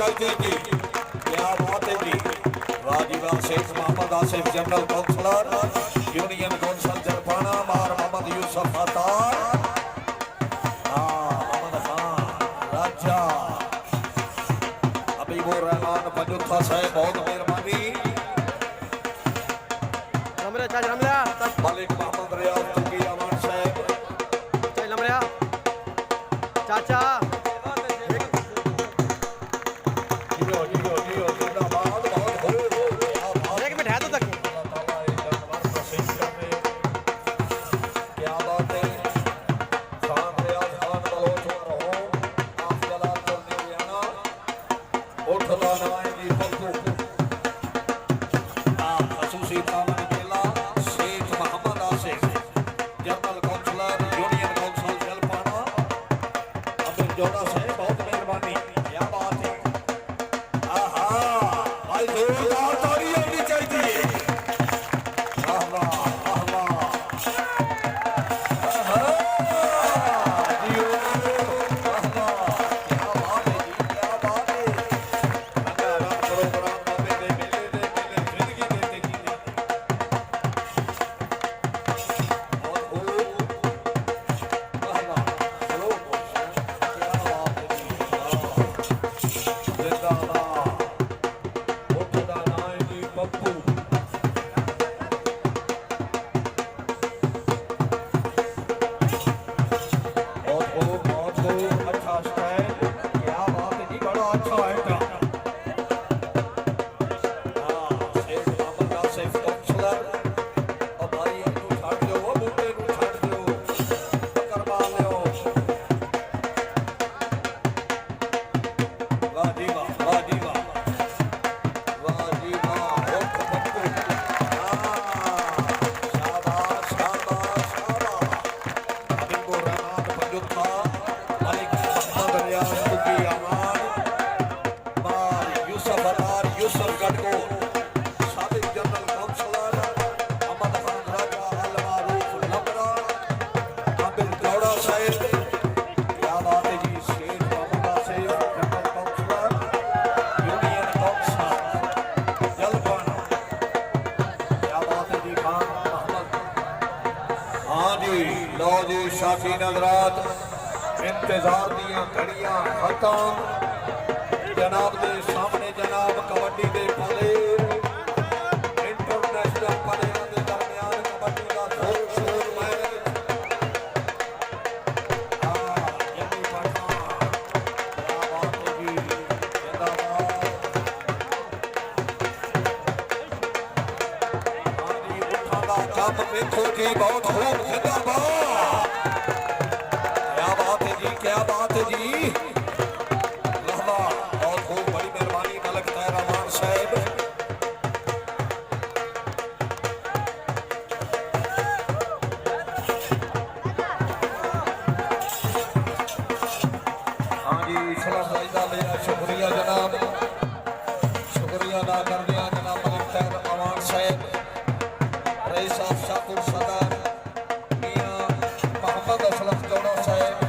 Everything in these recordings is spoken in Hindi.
चाहिए जी, क्या बात है जी। Rajeev Sheikh Mohammad Asif general councillor union council Jalpana मार मोहम्मद यूसुफ अतार मोहम्मद खान राजा हबीबुर रहमान पंजुत्था साहब बहुत मेहरबानी। मालिक मोहम्मद रियाज तुर्की अमान साहब चाचा शाफी नजरात इंतजार दियां घड़ियां खत्म। जनाब दे सामने जनाब कबड्डी दे प्लेयर इंटरनेशनल प्लेयरां दे दरमियान कबड्डी दा जोर मैच यही पढ़ना क्या बात है जी जिंदाबाद। जी उठा दा कम देखो जी बहुत खूब जिंदाबाद। क्या बात है जी बहुत खूब बड़ी मेहरबानी मलिक तैर अमान साहब। हाँ जी शुक्रिया जनाब शुक्रिया अदा कर दिया जनाब मलिक तैर अमान साहब रईस साहब शाहपुर सदर मियां मोहम्मद असलम जोड़ा साहब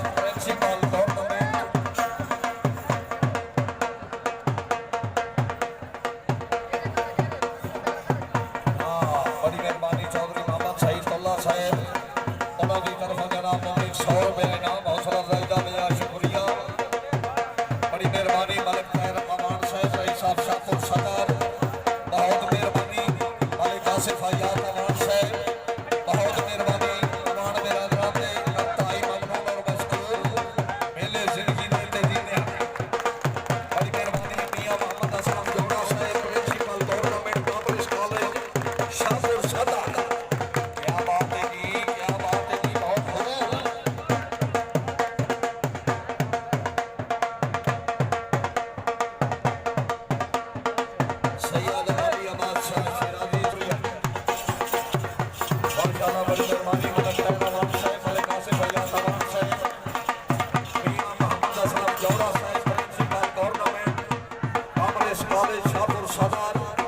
कॉलेज शाहपुर सदर